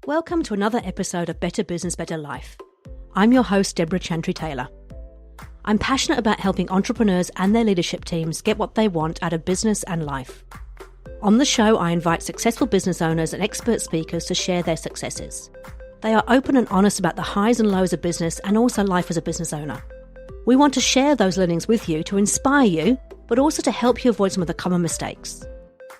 Welcome to another episode of Better Business, Better Life. I'm your host, Deborah Chantry-Taylor. I'm passionate about helping entrepreneurs and their leadership teams get what they want out of business and life. On the show, I invite successful business owners and expert speakers to share their successes. They are open and honest about the highs and lows of business and also life as a business owner. We want to share those learnings with you to inspire you, but also to help you avoid some of the common mistakes.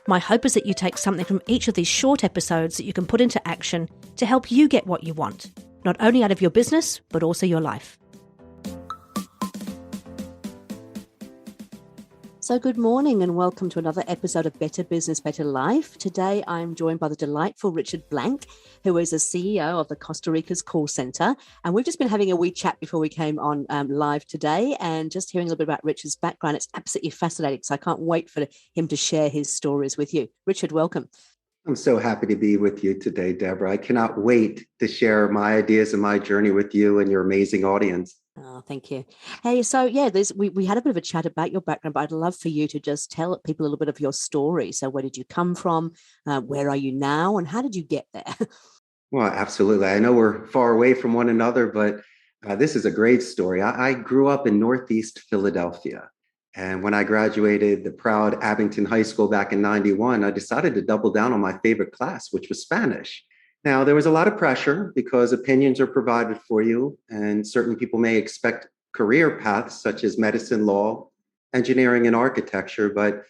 My hope is that you take something from each of these short episodes that you can put into action to help you get what you want, not only out of your business, but also your life. So good morning and welcome to another episode of Better Business, Better Life. Today I'm joined by the delightful Richard Blank, who is the CEO of the Costa Rica's call center. And we've just been having a wee chat before we came on live today and just hearing a little bit about Richard's background. It's absolutely fascinating. So I can't wait for him to share his stories with you. Richard, welcome. I'm so happy to be with you today, Deborah. I cannot wait to share my ideas and my journey with you and your amazing audience. Oh, thank you. Hey, so yeah, we had a bit of a chat about your background, but I'd love for you to just tell people a little bit of your story. So where did you come from? Where are you now? And how did you get there? Well, absolutely. I know we're far away from one another, but this is a great story. I grew up in Northeast Philadelphia. And when I graduated the proud Abington High School back in 91, I decided to double down on my favorite class, which was Spanish. Now, there was a lot of pressure because opinions are provided for you, and certain people may expect career paths such as medicine, law, engineering, and architecture, but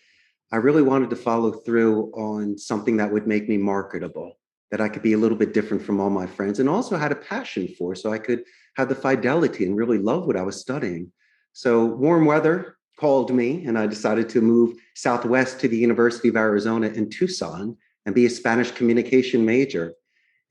I really wanted to follow through on something that would make me marketable, that I could be a little bit different from all my friends, and also had a passion for, so I could have the fidelity and really love what I was studying. So warm weather called me, and I decided to move southwest to the University of Arizona in Tucson and be a Spanish communication major.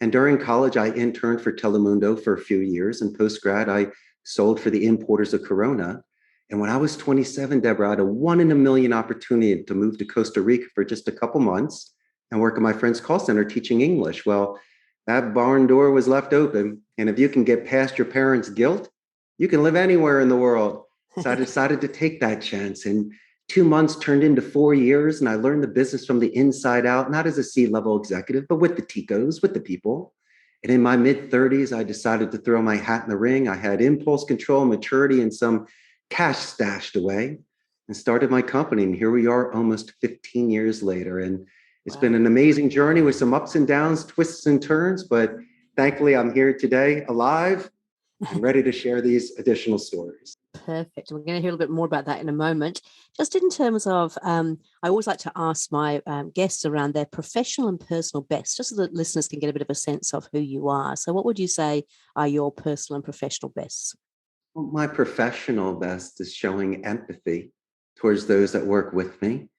And during college, I interned for Telemundo for a few years. And post-grad, I sold for the importers of Corona. And when I was 27, Deborah, I had a 1 in a million opportunity to move to Costa Rica for just a couple months and work at my friend's call center teaching English. Well, that barn door was left open. And if you can get past your parents' guilt, you can live anywhere in the world. So I decided to take that chance. And 2 months turned into 4 years, and I learned the business from the inside out, not as a C-level executive, but with the Ticos, with the people. And in my mid-30s, I decided to throw my hat in the ring. I had impulse control, maturity, and some cash stashed away and started my company. And here we are almost 15 years later. And it's been an amazing journey with some ups and downs, twists and turns. But thankfully, I'm here today, alive and ready to share these additional stories. Perfect. We're going to hear a little bit more about that in a moment. Just in terms of, I always like to ask my guests around their professional and personal best, just so that listeners can get a bit of a sense of who you are. So what would you say are your personal and professional bests? Well, my professional best is showing empathy towards those that work with me.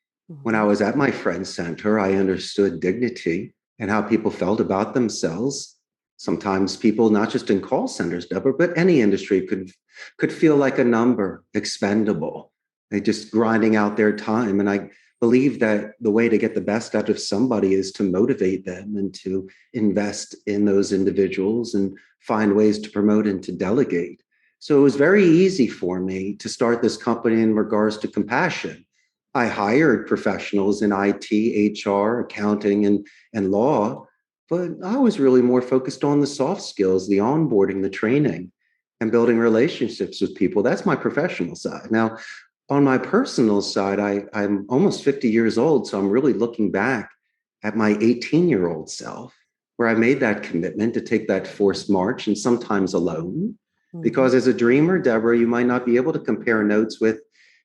When I was at my friend's center, I understood dignity and how people felt about themselves. Sometimes people, not just in call centers, Deborah, but any industry could feel like a number, expendable. They're just grinding out their time. And I believe that the way to get the best out of somebody is to motivate them and to invest in those individuals and find ways to promote and to delegate. So it was very easy for me to start this company in regards to compassion. I hired professionals in IT, HR, accounting, and law. But I was really more focused on the soft skills, the onboarding, the training, and building relationships with people. That's my professional side. Now, on my personal side, I'm almost 50 years old, so I'm really looking back at my 18-year-old self, where I made that commitment to take that forced march, and sometimes alone. Because as a dreamer, Deborah, you might not be able to compare notes with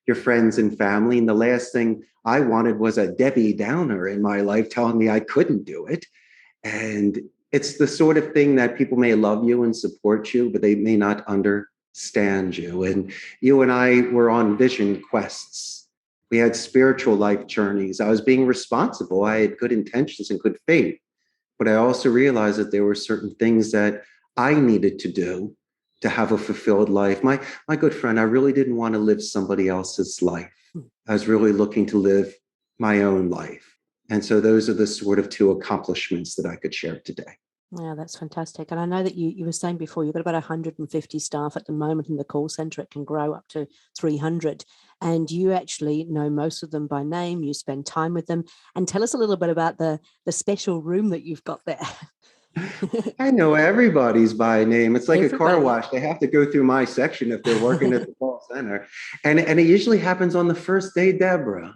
your friends and family. And the last thing I wanted was a Debbie Downer in my life telling me I couldn't do it. And it's the sort of thing that people may love you and support you, but they may not understand you. And you and I were on vision quests. We had spiritual life journeys. I was being responsible. I had good intentions and good faith. But I also realized that there were certain things that I needed to do to have a fulfilled life. My good friend, I really didn't want to live somebody else's life. I was really looking to live my own life. And so those are the sort of two accomplishments that I could share today. Yeah, that's fantastic. And I know that you were saying before, you've got about 150 staff at the moment in the call center. It can grow up to 300. And you actually know most of them by name. You spend time with them. And tell us a little bit about the special room that you've got there. I know everybody's by name. It's like a car Everybody. wash. They have to go through my section if they're working at the call center. And it usually happens on the first day, Deborah,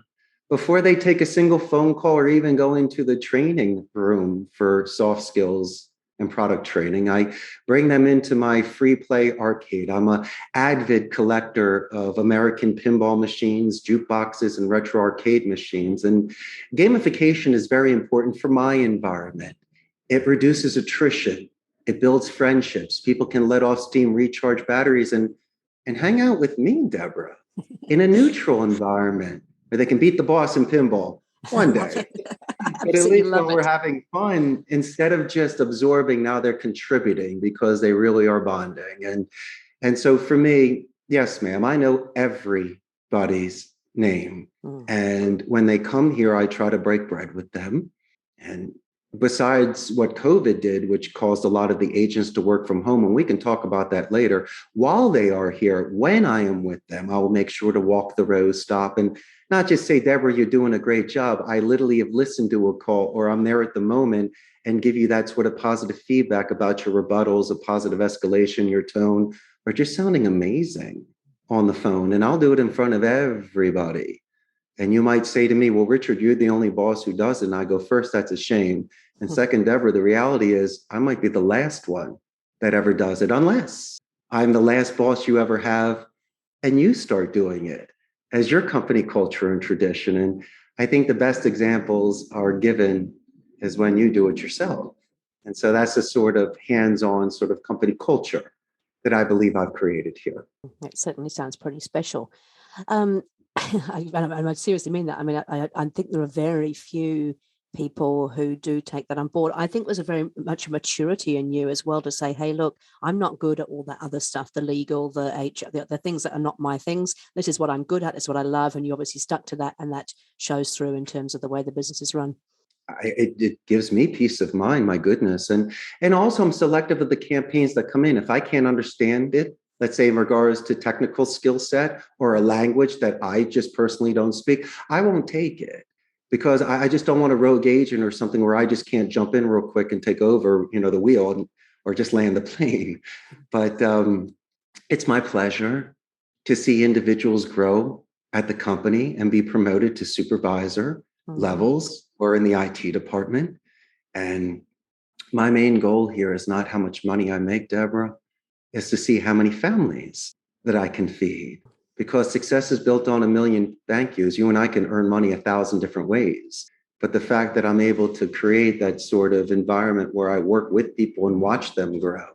before they take a single phone call or even go into the training room for soft skills and product training. I bring them into my free play arcade. I'm an avid collector of American pinball machines, jukeboxes, and retro arcade machines. And gamification is very important for my environment. It reduces attrition. It builds friendships. People can let off steam, recharge batteries, and hang out with me, Deborah, in a neutral environment where they can beat the boss in pinball one day. But at Absolutely least when love we're it. having fun, instead of just absorbing, now they're contributing because they really are bonding. And so for me, yes, ma'am, I know everybody's name. Mm. And when they come here, I try to break bread with them. And besides what COVID did, which caused a lot of the agents to work from home, and we can talk about that later, while they are here, when I am with them, I will make sure to walk the rows, stop, and not just say, Deborah, you're doing a great job. I literally have listened to a call, or I'm there at the moment, and give you that sort of positive feedback about your rebuttals, a positive escalation, your tone, or just sounding amazing on the phone. And I'll do it in front of everybody. And you might say to me, well, Richard, you're the only boss who does it. And I go, first, that's a shame. And second, Deborah, the reality is I might be the last one that ever does it, unless I'm the last boss you ever have and you start doing it as your company culture and tradition. And I think the best examples are given is when you do it yourself. And so that's a sort of hands-on sort of company culture that I believe I've created here. It certainly sounds pretty special. Um, I seriously mean that. I mean, I think there are very few people who do take that on board. I think there's a very much maturity in you as well to say, hey, look, I'm not good at all that other stuff, the legal, the HR, the things that are not my things. This is what I'm good at. It's what I love. And you obviously stuck to that. And that shows through in terms of the way the business is run. It gives me peace of mind, my goodness. And also I'm selective of the campaigns that come in. If I can't understand it, let's say in regards to technical skill set or a language that I just personally don't speak, I won't take it because I just don't want a rogue agent or something where I just can't jump in real quick and take over, the wheel or just land the plane. But it's my pleasure to see individuals grow at the company and be promoted to supervisor levels or in the IT department. And my main goal here is not how much money I make, Deborah, is to see how many families that I can feed. Because success is built on a million thank yous. You and I can earn money 1,000 different ways. But the fact that I'm able to create that sort of environment where I work with people and watch them grow,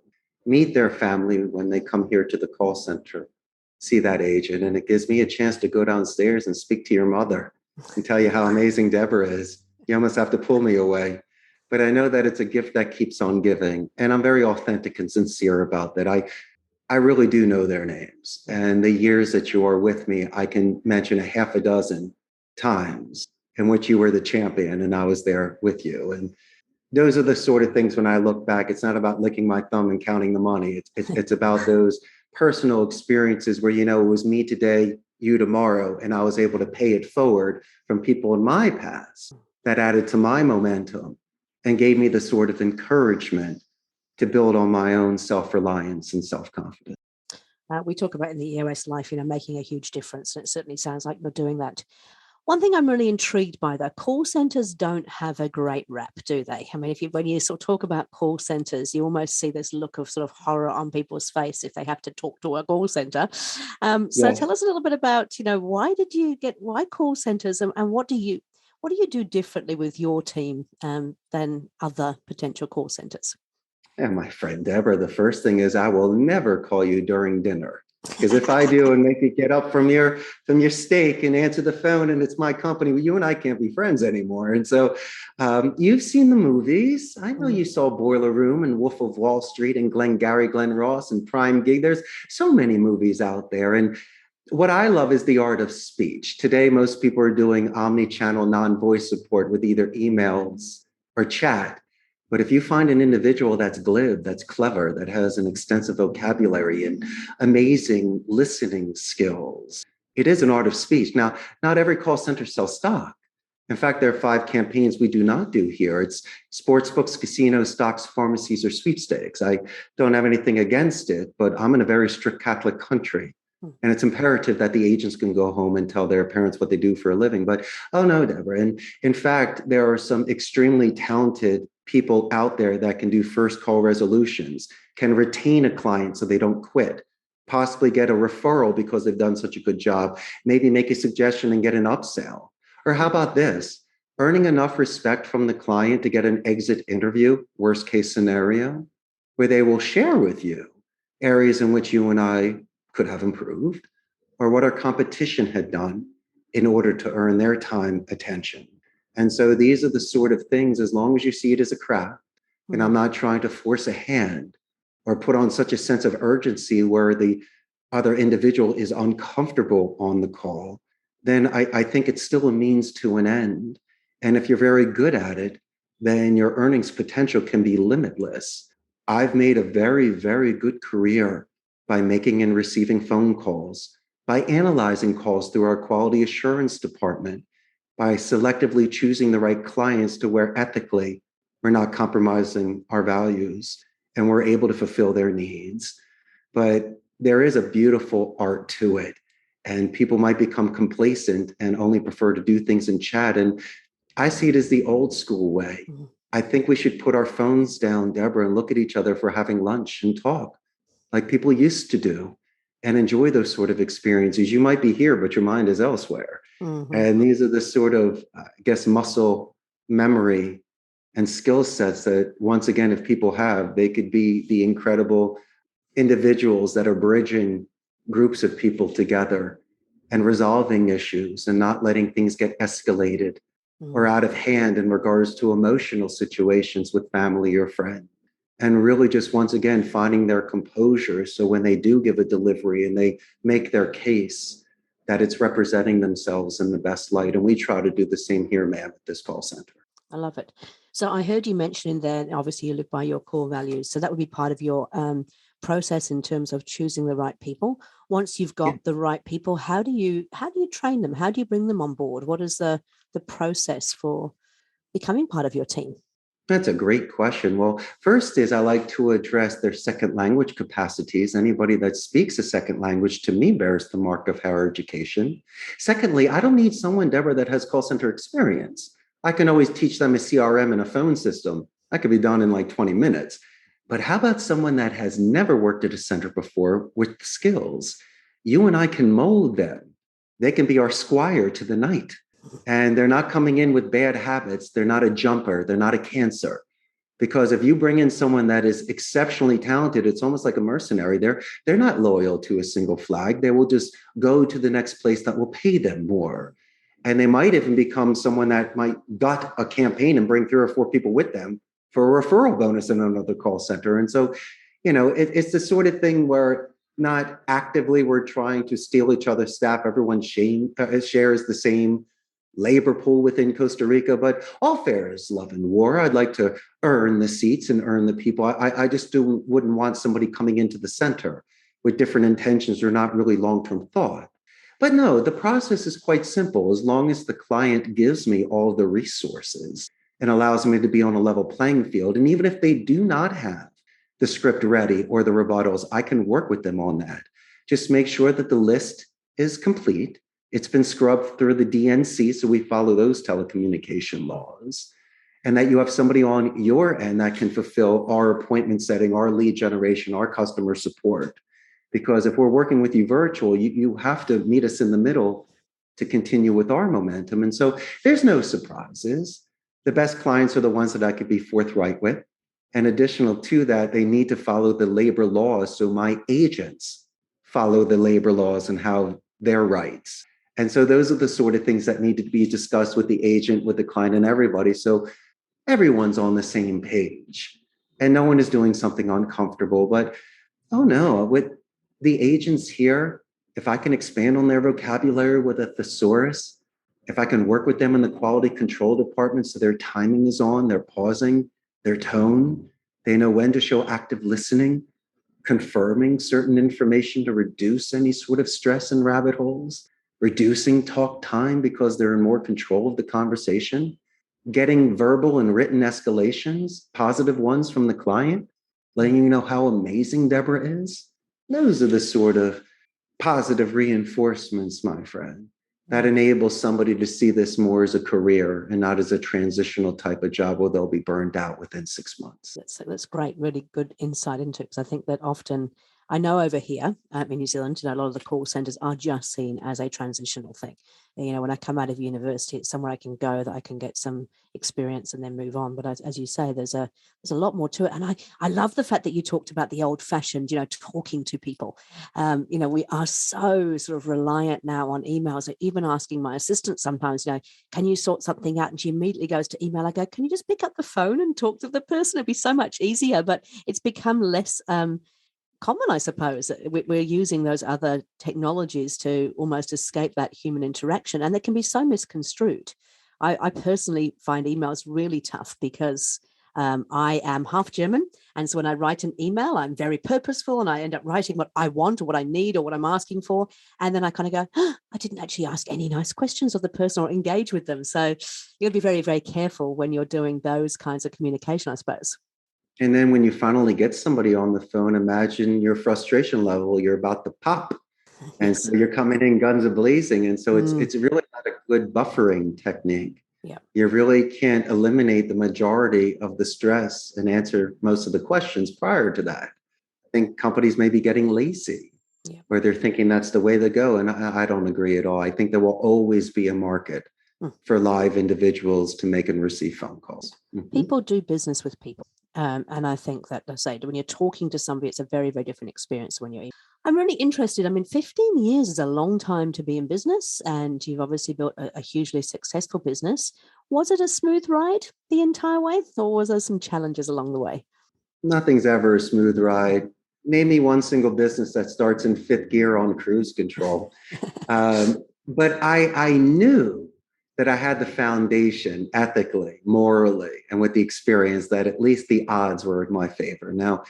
meet their family when they come here to the call center, see that agent, and it gives me a chance to go downstairs and speak to your mother and tell you how amazing Deborah is. You almost have to pull me away. But I know that it's a gift that keeps on giving. And I'm very authentic and sincere about that. I really do know their names. And the years that you are with me, I can mention a half a dozen times in which you were the champion and I was there with you. And those are the sort of things when I look back, it's not about licking my thumb and counting the money. It's about those personal experiences where, it was me today, you tomorrow, and I was able to pay it forward from people in my past that added to my momentum and gave me the sort of encouragement to build on my own self-reliance and self-confidence. We talk about in the EOS life, making a huge difference. And it certainly sounds like you're doing that. One thing I'm really intrigued by, though, call centers don't have a great rep, do they? I mean, when you sort of talk about call centers, you almost see this look of sort of horror on people's face if they have to talk to a call center. So tell us a little bit about, why call centers and what do you do differently with your team than other potential call centers? And my friend Deborah, the first thing is I will never call you during dinner. Because if I do and make you get up from your steak and answer the phone and it's my company, well, you and I can't be friends anymore. And so you've seen the movies. I know you saw Boiler Room and Wolf of Wall Street and Glengarry Glen Ross and Prime Gig. There's so many movies out there. And what I love is the art of speech. Today, most people are doing omni-channel non-voice support with either emails or chat. But if you find an individual that's glib, that's clever, that has an extensive vocabulary and amazing listening skills, it is an art of speech. Now, not every call center sells stock. In fact, there are 5 campaigns we do not do here. It's sports books, casinos, stocks, pharmacies, or sweepstakes. I don't have anything against it, but I'm in a very strict Catholic country. And it's imperative that the agents can go home and tell their parents what they do for a living. But, oh no, Deborah. And in fact, there are some extremely talented people out there that can do first call resolutions, can retain a client so they don't quit, possibly get a referral because they've done such a good job, maybe make a suggestion and get an upsell. Or how about this? Earning enough respect from the client to get an exit interview, worst case scenario, where they will share with you areas in which you and I could have improved, or what our competition had done in order to earn their time, attention. And so these are the sort of things, as long as you see it as a craft, and I'm not trying to force a hand or put on such a sense of urgency where the other individual is uncomfortable on the call, then I think it's still a means to an end. And if you're very good at it, then your earnings potential can be limitless. I've made a very, very good career by making and receiving phone calls, by analyzing calls through our quality assurance department, by selectively choosing the right clients to where ethically we're not compromising our values and we're able to fulfill their needs. But there is a beautiful art to it. And people might become complacent and only prefer to do things in chat. And I see it as the old school way. I think we should put our phones down, Deborah, and look at each other for having lunch and talk like people used to do and enjoy those sort of experiences. You might be here, but your mind is elsewhere. And these are the sort of, I guess, muscle memory and skill sets that, once again, if people have, they could be the incredible individuals that are bridging groups of people together and resolving issues and not letting things get escalated or out of hand in regards to emotional situations with family or friends. And really just, once again, finding their composure. So when they do give a delivery and they make their case, that it's representing themselves in the best light. And we try to do the same here, ma'am, at this call center. I love it. So I heard you mention in there, obviously you live by your core values. So that would be part of your process in terms of choosing the right people. Once you've got the right people, how do you train them? How do you bring them on board? What is the process for becoming part of your team? That's a great question. Well, first is I like to address their second language capacities. Anybody that speaks a second language to me bears the mark of higher education. Secondly, I don't need someone, Deborah, that has call center experience. I can always teach them a CRM and a phone system. That could be done in like 20 minutes. But how about someone that has never worked at a center before with skills? You and I can mold them. They can be our squire to the night. And they're not coming in with bad habits. They're not a jumper. They're not a cancer. Because if you bring in someone that is exceptionally talented, it's almost like a mercenary. They're not loyal to a single flag. They will just go to the next place that will pay them more. And they might even become someone that might gut a campaign and bring 3 or 4 people with them for a referral bonus in another call center. And so, it's the sort of thing where not actively we're trying to steal each other's staff. Everyone shares the same labor pool within Costa Rica, but all fair is love and war. I'd like to earn the seats and earn the people. I just wouldn't want somebody coming into the center with different intentions or not really long-term thought. But no, the process is quite simple. As long as the client gives me all the resources and allows me to be on a level playing field, and even if they do not have the script ready or the rebuttals, I can work with them on that. Just make sure that the list is complete. It's been scrubbed through the DNC, so we follow those telecommunication laws, and that you have somebody on your end that can fulfill our appointment setting, our lead generation, our customer support. Because if we're working with you virtual, you have to meet us in the middle to continue with our momentum. And so there's no surprises. The best clients are the ones that I could be forthright with. And additional to that, they need to follow the labor laws. So my agents follow the labor laws and have their rights. And so those are the sort of things that need to be discussed with the agent, with the client, and everybody. So everyone's on the same page and no one is doing something uncomfortable. But, oh no, with the agents here, if I can expand on their vocabulary with a thesaurus, if I can work with them in the quality control department so their timing is on, they're pausing, their tone, they know when to show active listening, confirming certain information to reduce any sort of stress and rabbit holes, reducing talk time because they're in more control of the conversation, getting verbal and written escalations, positive ones from the client, letting you know how amazing Deborah is. Those are the sort of positive reinforcements, my friend, that enables somebody to see this more as a career and not as a transitional type of job where they'll be burned out within 6 months. That's great, really good insight into it, because I think that often, I know over here in New Zealand, a lot of the call centers are just seen as a transitional thing. When I come out of university, it's somewhere I can go that I can get some experience and then move on. But as you say, there's a lot more to it. And I love the fact that you talked about the old fashioned, talking to people. We are so sort of reliant now on emails. Even asking my assistant sometimes, can you sort something out? And she immediately goes to email. I go, can you just pick up the phone and talk to the person? It'd be so much easier. But it's become less common, I suppose. We're using those other technologies to almost escape that human interaction, and they can be so misconstrued. I personally find emails really tough because I am half German. And so when I write an email, I'm very purposeful and I end up writing what I want or what I need or what I'm asking for. And then I kind of go, I didn't actually ask any nice questions of the person or engage with them. So you'll be very, very careful when you're doing those kinds of communication, I suppose. And then when you finally get somebody on the phone, imagine your frustration level, you're about to pop. And so you're coming in guns a-blazing. And so it's really not a good buffering technique. Yeah. You really can't eliminate the majority of the stress and answer most of the questions prior to that. I think companies may be getting lazy, where they're thinking that's the way to go. And I don't agree at all. I think there will always be a market for live individuals to make and receive phone calls. People do business with people. And I think that, let's say, when you're talking to somebody, it's a very, very different experience when you're. I'm really interested. 15 years is a long time to be in business, and you've obviously built a hugely successful business. Was it a smooth ride the entire way, or was there some challenges along the way? Nothing's ever a smooth ride. Name me one single business that starts in fifth gear on cruise control. But I knew that I had the foundation ethically, morally, and with the experience that at least the odds were in my favor. Now,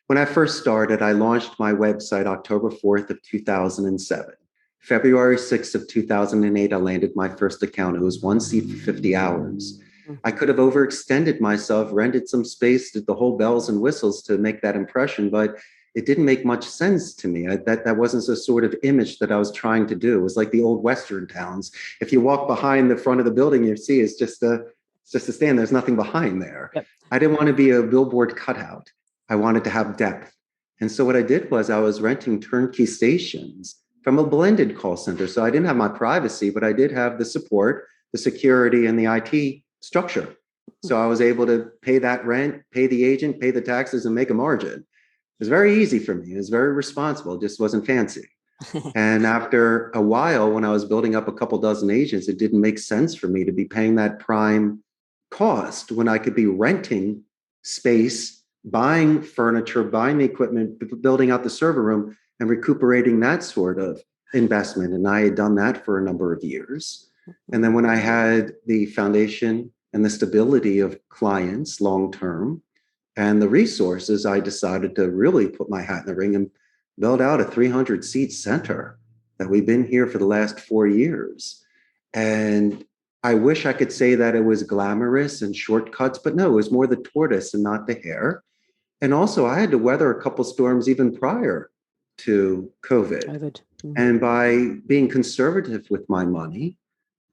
when I first started, I launched my website October 4th of 2007. February 6th of 2008, I landed my first account. It was one seat for 50 hours. I could have overextended myself, rented some space, did the whole bells and whistles to make that impression, but it didn't make much sense to me. That wasn't the sort of image that I was trying to do. It was like the old Western towns. If you walk behind the front of the building, you see it's just a stand. There's nothing behind there. Yep. I didn't want to be a billboard cutout. I wanted to have depth. And so what I did was I was renting turnkey stations from a blended call center. So I didn't have my privacy, but I did have the support, the security, and the IT structure. So I was able to pay that rent, pay the agent, pay the taxes, and make a margin. It was very easy for me. It was very responsible. It just wasn't fancy. And after a while, when I was building up a couple dozen agents, it didn't make sense for me to be paying that prime cost when I could be renting space, buying furniture, buying the equipment, building out the server room, and recuperating that sort of investment. And I had done that for a number of years. And then when I had the foundation and the stability of clients long-term and the resources, I decided to really put my hat in the ring and build out a 300-seat center that we've been here for the last 4 years. And I wish I could say that it was glamorous and shortcuts, but no, it was more the tortoise and not the hare. And also I had to weather a couple storms even prior to COVID. Mm-hmm. And by being conservative with my money,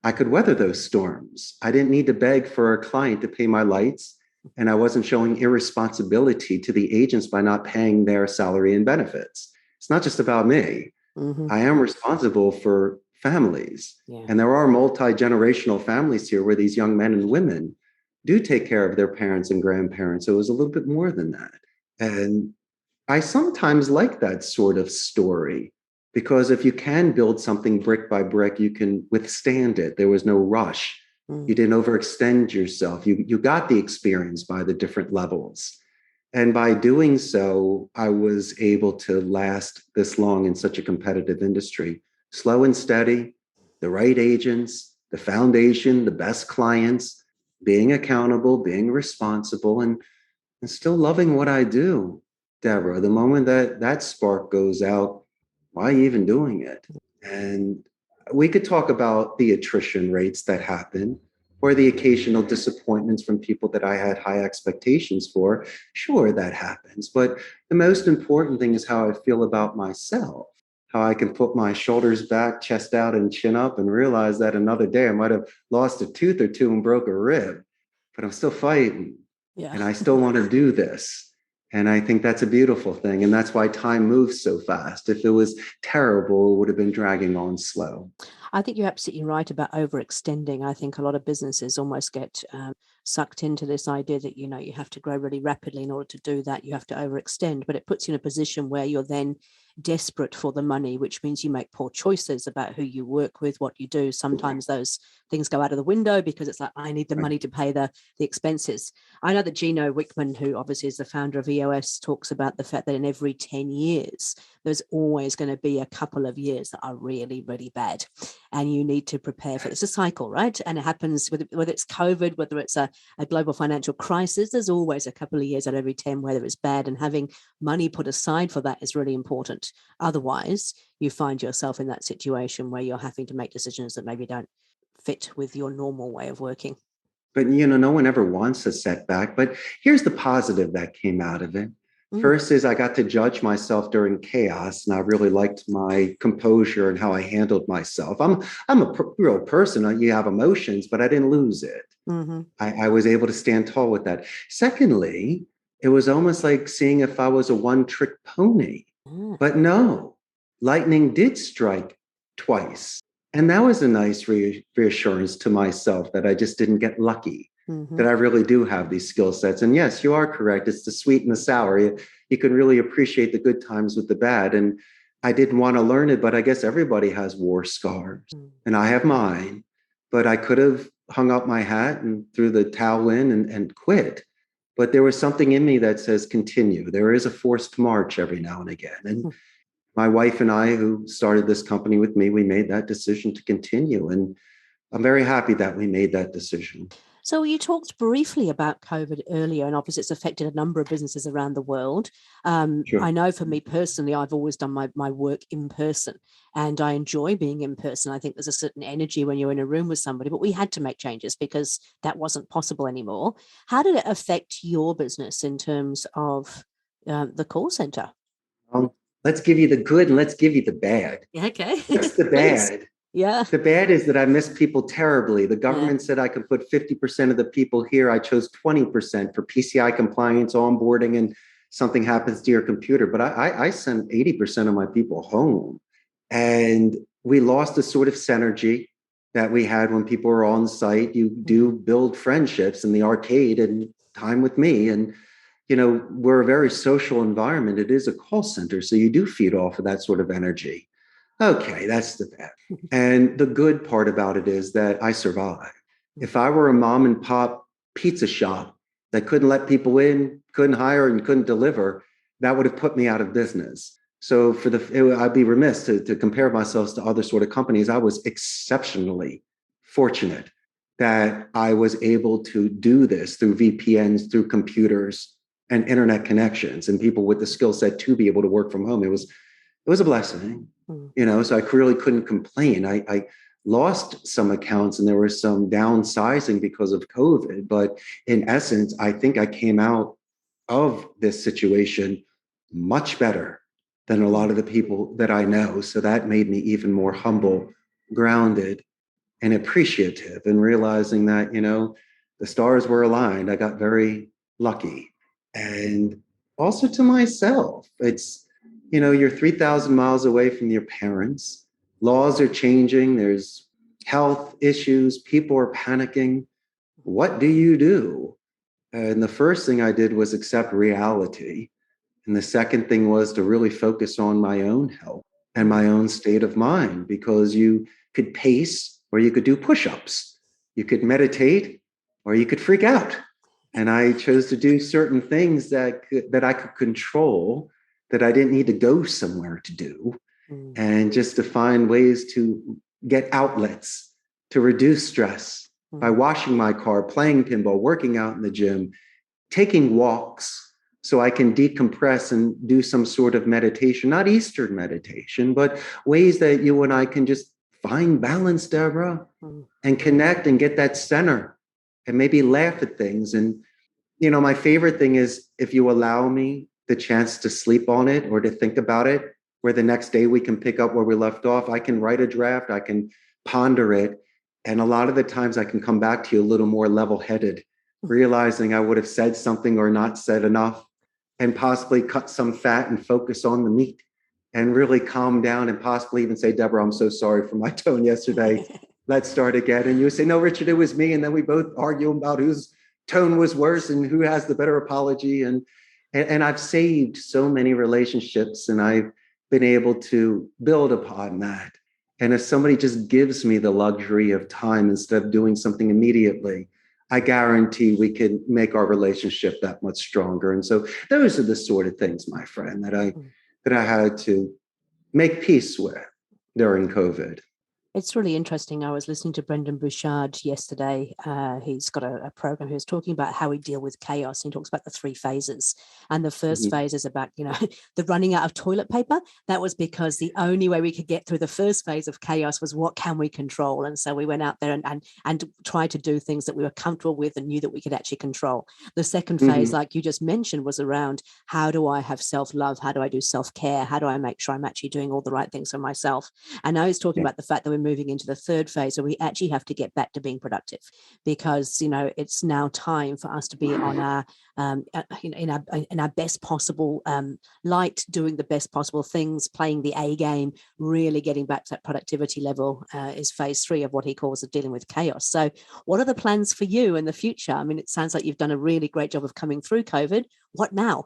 I could weather those storms. I didn't need to beg for a client to pay my lights, and I wasn't showing irresponsibility to the agents by not paying their salary and benefits. It's not just about me. Mm-hmm. I am responsible for families. Yeah. And there are multi-generational families here where these young men and women do take care of their parents and grandparents. So it was a little bit more than that. And I sometimes like that sort of story, because if you can build something brick by brick, you can withstand it. There was no rush. You didn't overextend yourself. You got the experience by the different levels. And by doing so, I was able to last this long in such a competitive industry. Slow and steady, the right agents, the foundation, the best clients, being accountable, being responsible, and still loving what I do. Deborah, the moment that spark goes out, why are you even doing it? And We could talk about the attrition rates that happen or the occasional disappointments from people that I had high expectations for. Sure, that happens. But the most important thing is how I feel about myself, how I can put my shoulders back, chest out, and chin up and realize that another day I might have lost a tooth or two and broke a rib, but I'm still fighting Yeah. and I still want to do this. And I think that's a beautiful thing. And that's why time moves so fast. If it was terrible, it would have been dragging on slow. I think you're absolutely right about overextending. I think a lot of businesses almost get sucked into this idea that, you have to grow really rapidly. In order to do that, you have to overextend, but it puts you in a position where you're then desperate for the money, which means you make poor choices about who you work with, what you do. Sometimes those things go out of the window because it's like, I need the money to pay the expenses. I know that Gino Wickman, who obviously is the founder of EOS, talks about the fact that in every 10 years, there's always going to be a couple of years that are really, really bad. And you need to prepare for it. It's a cycle, right? And it happens whether it's COVID, whether it's a global financial crisis, there's always a couple of years out of every 10 where it's bad. And having money put aside for that is really important. Otherwise, you find yourself in that situation where you're having to make decisions that maybe don't fit with your normal way of working. But, no one ever wants a setback. But here's the positive that came out of it. First is I got to judge myself during chaos, and I really liked my composure and how I handled myself. I'm a real person. You have emotions, but I didn't lose it. Mm-hmm. I was able to stand tall with that. Secondly, it was almost like seeing if I was a one-trick pony. But no, lightning did strike twice. And that was a nice reassurance to myself that I just didn't get lucky. Mm-hmm. That I really do have these skill sets. And yes, you are correct. It's the sweet and the sour. You can really appreciate the good times with the bad. And I didn't want to learn it, but I guess everybody has war scars. And I have mine. But I could have hung up my hat and threw the towel in and quit. But there was something in me that says continue. There is a forced march every now and again. And my wife and I, who started this company with me, we made that decision to continue. And I'm very happy that we made that decision. So you talked briefly about COVID earlier, and obviously it's affected a number of businesses around the world. Sure. I know for me personally, I've always done my work in person, and I enjoy being in person. I think there's a certain energy when you're in a room with somebody, but we had to make changes because that wasn't possible anymore. How did it affect your business in terms of the call center? Let's give you the good and let's give you the bad. Okay. What's the bad? Yeah. The bad is that I miss people terribly. The government said I could put 50% of the people here. I chose 20% for PCI compliance, onboarding, and something happens to your computer. But I sent 80% of my people home. And we lost the sort of synergy that we had when people were on site. You do build friendships in the arcade and time with me. And, we're a very social environment. It is a call center. So you do feed off of that sort of energy. Okay, that's the bad. And the good part about it is that I survived. If I were a mom and pop pizza shop that couldn't let people in, couldn't hire, and couldn't deliver, that would have put me out of business. So I'd be remiss to compare myself to other sort of companies. I was exceptionally fortunate that I was able to do this through VPNs, through computers and internet connections, and people with the skill set to be able to work from home. It was a blessing. So I really couldn't complain. I lost some accounts and there was some downsizing because of COVID. But in essence, I think I came out of this situation much better than a lot of the people that I know. So that made me even more humble, grounded, and appreciative, and realizing that, the stars were aligned. I got very lucky. And also to myself, it's, you're 3,000 miles away from your parents. Laws are changing. There's health issues. People are panicking. What do you do? And the first thing I did was accept reality. And the second thing was to really focus on my own health and my own state of mind, because you could pace or you could do push-ups. You could meditate or you could freak out. And I chose to do certain things that I could control, that I didn't need to go somewhere to do, and just to find ways to get outlets to reduce stress by washing my car, playing pinball, working out in the gym, taking walks so I can decompress and do some sort of meditation, not Eastern meditation, but ways that you and I can just find balance, Deborah, Mm. and connect and get that center and maybe laugh at things. And, my favorite thing is if you allow me the chance to sleep on it or to think about it, where the next day we can pick up where we left off, I can write a draft, I can ponder it. And a lot of the times I can come back to you a little more level-headed, realizing I would have said something or not said enough, and possibly cut some fat and focus on the meat and really calm down and possibly even say, Deborah, I'm so sorry for my tone yesterday. Let's start again. And you say, no, Richard, it was me. And then we both argue about whose tone was worse and who has the better apology. And I've saved so many relationships, and I've been able to build upon that. And if somebody just gives me the luxury of time instead of doing something immediately, I guarantee we can make our relationship that much stronger. And so those are the sort of things, my friend, that I had to make peace with during COVID. It's really interesting. I was listening to Brendan Bouchard yesterday. He's got a program. He was talking about how we deal with chaos. And he talks about the 3 phases. And the first phase is about, the running out of toilet paper. That was because the only way we could get through the first phase of chaos was what can we control? And so we went out there and tried to do things that we were comfortable with and knew that we could actually control. The second phase, like you just mentioned, was around how do I have self-love? How do I do self-care? How do I make sure I'm actually doing all the right things for myself? And now he's talking about the fact that we're moving into the third phase where we actually have to get back to being productive, because it's now time for us to be on our in our best possible light, doing the best possible things, playing the A game, really getting back to that productivity level is phase 3 of what he calls dealing with chaos. So what are the plans for you in the future? I mean, it sounds like you've done a really great job of coming through COVID. What now?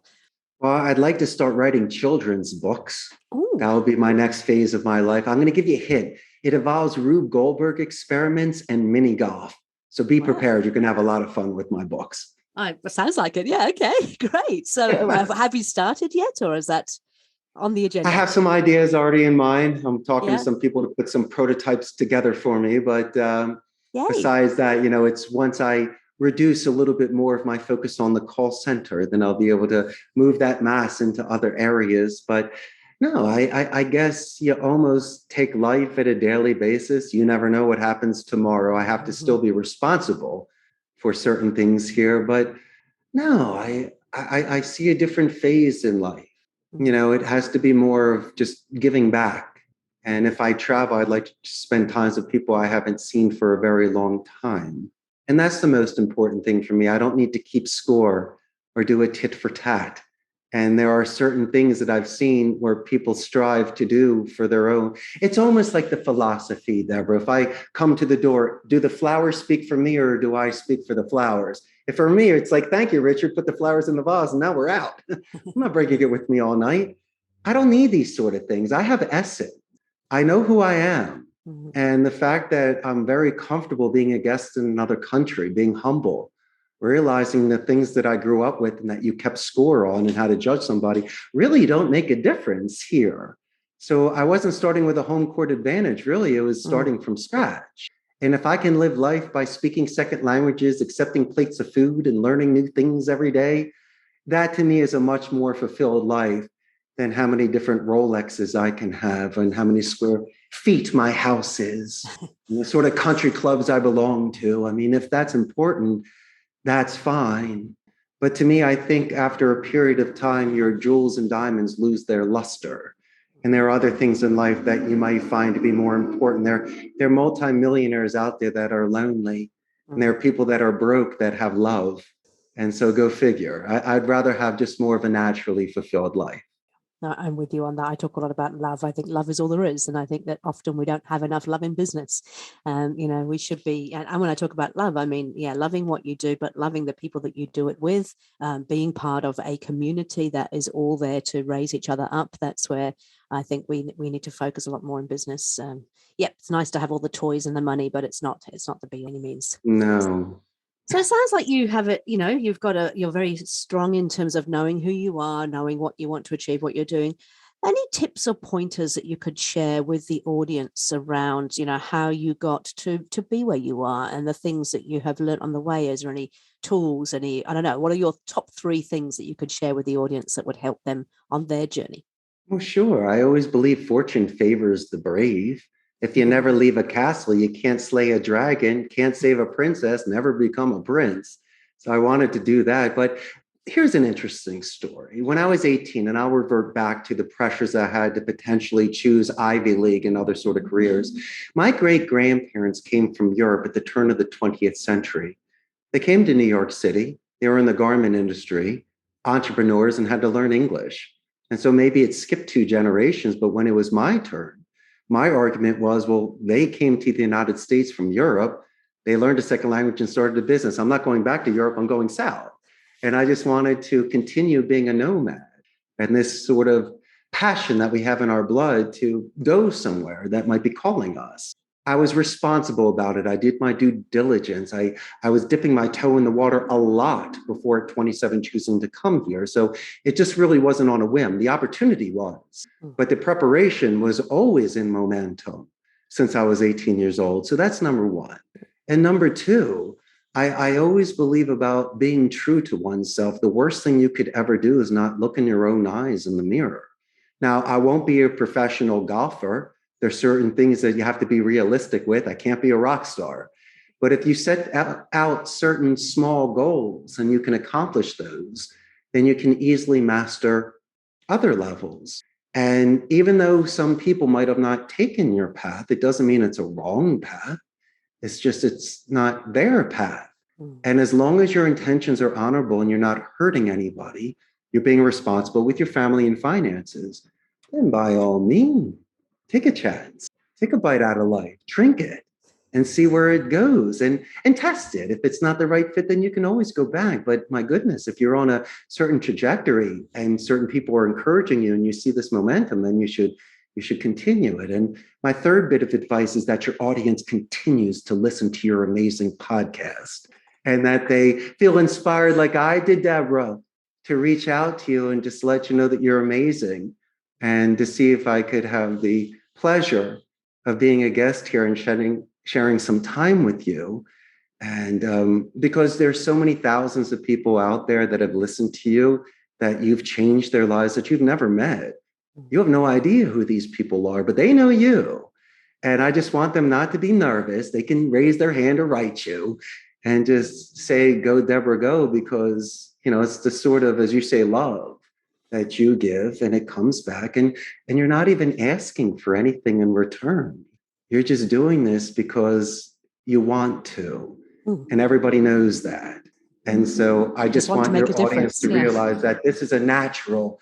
Well, I'd like to start writing children's books. Ooh. That will be my next phase of my life. I'm going to give you a hint. It involves Rube Goldberg experiments and mini golf. So be prepared. You're going to have a lot of fun with my books. It sounds like it. Yeah. Okay, great. So have you started yet, or is that on the agenda? I have some ideas already in mind. I'm talking to some people to put some prototypes together for me. But besides that, it's once I reduce a little bit more of my focus on the call center, then I'll be able to move that mass into other areas. But no, I guess you almost take life at a daily basis. You never know what happens tomorrow. I have to still be responsible for certain things here. But no, I see a different phase in life. It has to be more of just giving back. And if I travel, I'd like to spend times with people I haven't seen for a very long time. And that's the most important thing for me. I don't need to keep score or do a tit for tat. And there are certain things that I've seen where people strive to do for their own. It's almost like the philosophy, Deborah. If I come to the door, do the flowers speak for me or do I speak for the flowers? If for me, it's like, thank you, Richard, put the flowers in the vase and now we're out. I'm not bringing it with me all night. I don't need these sort of things. I have essence. I know who I am. And the fact that I'm very comfortable being a guest in another country, being humble, realizing the things that I grew up with and that you kept score on and how to judge somebody really don't make a difference here. So I wasn't starting with a home court advantage. Really, it was starting from scratch. And if I can live life by speaking second languages, accepting plates of food and learning new things every day, that to me is a much more fulfilled life than how many different Rolexes I can have and how many square feet my house is, and the sort of country clubs I belong to. I mean, if that's important, that's fine. But to me, I think after a period of time, your jewels and diamonds lose their luster. And there are other things in life that you might find to be more important. There are multimillionaires out there that are lonely, and there are people that are broke that have love. And so go figure. I'd rather have just more of a naturally fulfilled life. No, I'm with you on that. I talk a lot about love. I think love is all there is. And I think that often we don't have enough love in business. We should be, and when I talk about love, I mean, loving what you do, but loving the people that you do it with, being part of a community that is all there to raise each other up. That's where I think we need to focus a lot more in business. It's nice to have all the toys and the money, but it's not the be any means. No. So it sounds like you have it, you're very strong in terms of knowing who you are, knowing what you want to achieve, what you're doing. Any tips or pointers that you could share with the audience around, how you got to be where you are and the things that you have learned on the way? Is there any tools, I don't know, what are your top 3 things that you could share with the audience that would help them on their journey? Well, sure. I always believe fortune favors the brave. If you never leave a castle, you can't slay a dragon, can't save a princess, never become a prince. So I wanted to do that. But here's an interesting story. When I was 18, and I'll revert back to the pressures I had to potentially choose Ivy League and other sort of careers, my great-grandparents came from Europe at the turn of the 20th century. They came to New York City. They were in the garment industry, entrepreneurs, and had to learn English. And so maybe it skipped 2 generations, but when it was my turn, my argument was, well, they came to the United States from Europe. They learned a second language and started a business. I'm not going back to Europe, I'm going south. And I just wanted to continue being a nomad and this sort of passion that we have in our blood to go somewhere that might be calling us. I was responsible about it. I did my due diligence. I was dipping my toe in the water a lot before at 27 choosing to come here. So it just really wasn't on a whim. The opportunity was, but the preparation was always in momentum since I was 18 years old. So that's number one. And number two, I always believe about being true to oneself. The worst thing you could ever do is not look in your own eyes in the mirror. Now, I won't be a professional golfer. There's certain things that you have to be realistic with. I can't be a rock star. But if you set out certain small goals and you can accomplish those, then you can easily master other levels. And even though some people might have not taken your path, it doesn't mean it's a wrong path. It's just it's not their path. And as long as your intentions are honorable and you're not hurting anybody, you're being responsible with your family and finances, then by all means, take a chance, take a bite out of life, drink it, and see where it goes and test it. If it's not the right fit, then you can always go back. But my goodness, if you're on a certain trajectory and certain people are encouraging you and you see this momentum, then you should continue it. And my third bit of advice is that your audience continues to listen to your amazing podcast and that they feel inspired like I did, Deborah, to reach out to you and just let you know that you're amazing and to see if I could have the pleasure of being a guest here and sharing some time with you. And because there's so many thousands of people out there that have listened to you, that you've changed their lives that you've never met. You have no idea who these people are, but they know you. And I just want them not to be nervous. They can raise their hand or write you and just say, go, Deborah, go, because, it's the sort of, as you say, love that you give and it comes back and you're not even asking for anything in return. You're just doing this because you want to. And everybody knows that. And so I just want your audience to realize that this is a natural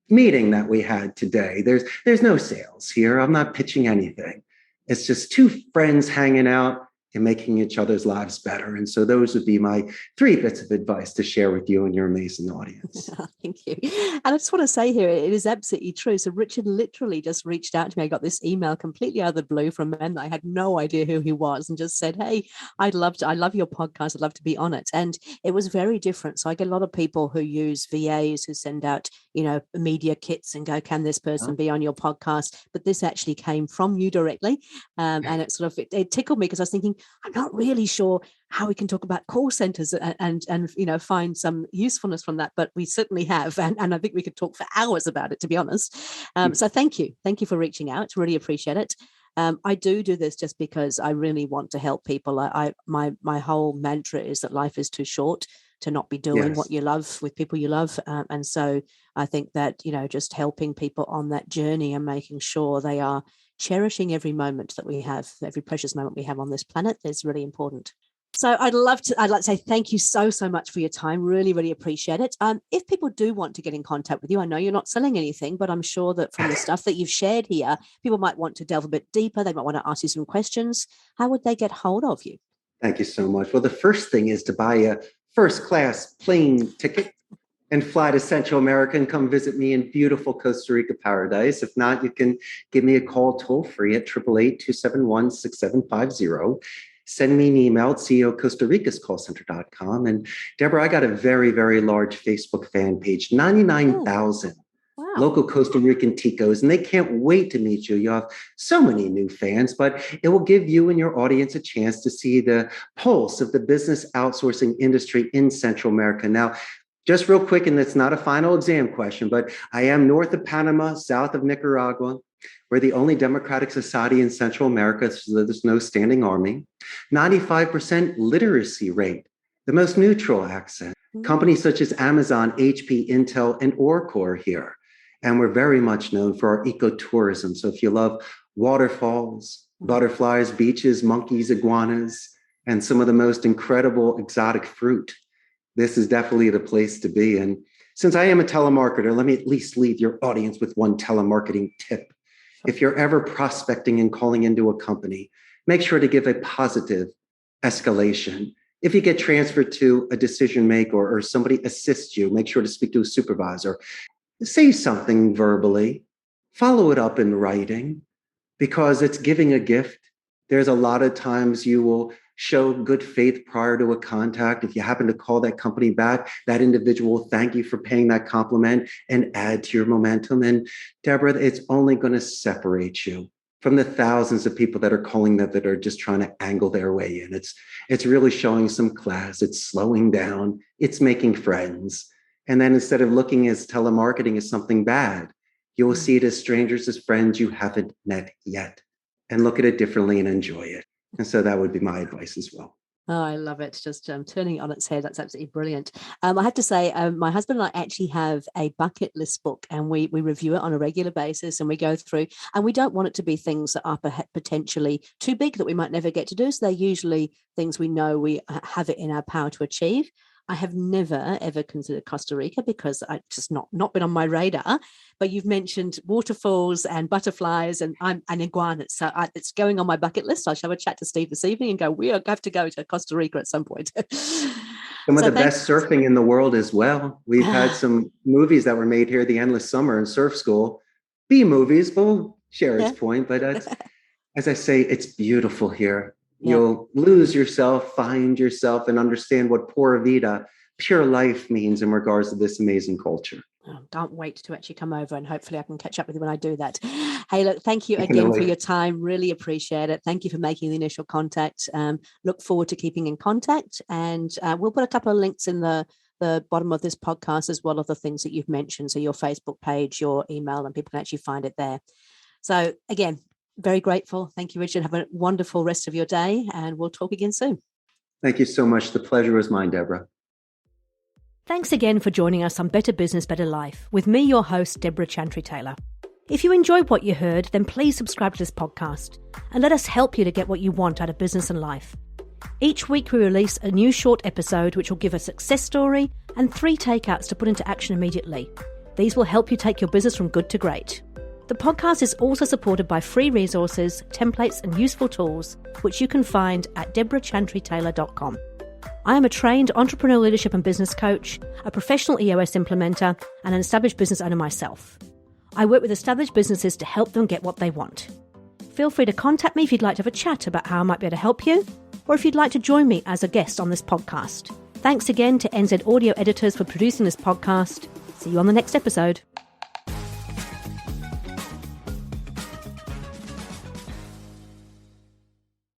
meeting that we had today. There's no sales here. I'm not pitching anything. It's just two friends hanging out and making each other's lives better. And so those would be my 3 bits of advice to share with you and your amazing audience. Thank you. And I just want to say here, it is absolutely true. So Richard literally just reached out to me. I got this email completely out of the blue from a man that I had no idea who he was and just said, hey, I love your podcast. I'd love to be on it. And it was very different. So I get a lot of people who use VAs who send out, media kits and go, can this person be on your podcast? But this actually came from you directly. And it sort of, it tickled me because I was thinking, I'm not really sure how we can talk about call centers and find some usefulness from that, but we certainly have, and I think we could talk for hours about it, to be honest. So thank you for reaching out. Really appreciate it. I do this just because I really want to help people. My whole mantra is that life is too short to not be doing what you love with people you love, and so I think that just helping people on that journey and making sure they are cherishing every moment that we have, every precious moment we have on this planet is really important. So I'd like to say thank you so much for your time. Really, really appreciate it. If people do want to get in contact with you, I know you're not selling anything, but I'm sure that from the stuff that you've shared here, people might want to delve a bit deeper. They might want to ask you some questions. How would they get hold of you? Thank you so much. Well, the first thing is to buy a first-class plane ticket and fly to Central America and come visit me in beautiful Costa Rica paradise. If not, you can give me a call toll-free at 888-271-6750. Send me an email at ceocostaricascallcenter.com. And Deborah, I got a very, very large Facebook fan page, 99,000 local Costa Rican Ticos, and they can't wait to meet you. You have so many new fans, but it will give you and your audience a chance to see the pulse of the business outsourcing industry in Central America. Now, just real quick, and it's not a final exam question, but I am north of Panama, south of Nicaragua, We're the only democratic society in Central America, so there's no standing army. 95% literacy rate, the most neutral accent. Companies such as Amazon, HP, Intel, and Oracle are here. And we're very much known for our ecotourism. So if you love waterfalls, butterflies, beaches, monkeys, iguanas, and some of the most incredible exotic fruit, this is definitely the place to be. And since I am a telemarketer, let me at least leave your audience with one telemarketing tip. If you're ever prospecting and calling into a company, make sure to give a positive escalation. If you get transferred to a decision maker or somebody assists you, make sure to speak to a supervisor. Say something verbally, follow it up in writing, because it's giving a gift. There's a lot of times you will show good faith prior to a contact. If you happen to call that company back, that individual will thank you for paying that compliment and add to your momentum. And Deborah, it's only going to separate you from the thousands of people that are calling that are just trying to angle their way in. It's really showing some class. It's slowing down. It's making friends. And then instead of looking as telemarketing as something bad, you will see it as strangers, as friends you haven't met yet, and look at it differently and enjoy it. And so that would be my advice as well. Oh, I love it. Just turning it on its head. That's absolutely brilliant. I have to say, my husband and I actually have a bucket list book, and we review it on a regular basis, and we go through, and we don't want it to be things that are potentially too big that we might never get to do. So they're usually things we know we have it in our power to achieve. I have never, ever considered Costa Rica because I just not been on my radar. But you've mentioned waterfalls and butterflies and iguanas. So it's going on my bucket list. I shall have a chat to Steve this evening and go, we have to go to Costa Rica at some point. Some of the best surfing in the world as well. We've had some movies that were made here, The Endless Summer and Surf School. B movies, but we'll share its point. But as I say, it's beautiful here. You'll lose yourself, find yourself, and understand what pura vida, pure life, means in regards to this amazing culture. Oh, can't wait to actually come over, and hopefully I can catch up with you when I do that. Hey, look, thank you again for your time. Really appreciate it. Thank you for making the initial contact. Look forward to keeping in contact, and we'll put a couple of links in the bottom of this podcast as well of the things that you've mentioned. So your Facebook page, your email, and people can actually find it there. So again, very grateful. Thank you, Richard. Have a wonderful rest of your day, and we'll talk again soon. Thank you so much. The pleasure was mine, Deborah. Thanks again for joining us on Better Business, Better Life with me, your host, Deborah Chantry-Taylor. If you enjoyed what you heard, then please subscribe to this podcast and let us help you to get what you want out of business and life. Each week we release a new short episode which will give a success story and 3 takeouts to put into action immediately. These will help you take your business from good to great. The podcast is also supported by free resources, templates and useful tools, which you can find at deborahchantrytaylor.com. I am a trained entrepreneurial leadership and business coach, a professional EOS implementer, and an established business owner myself. I work with established businesses to help them get what they want. Feel free to contact me if you'd like to have a chat about how I might be able to help you, or if you'd like to join me as a guest on this podcast. Thanks again to NZ Audio Editors for producing this podcast. See you on the next episode.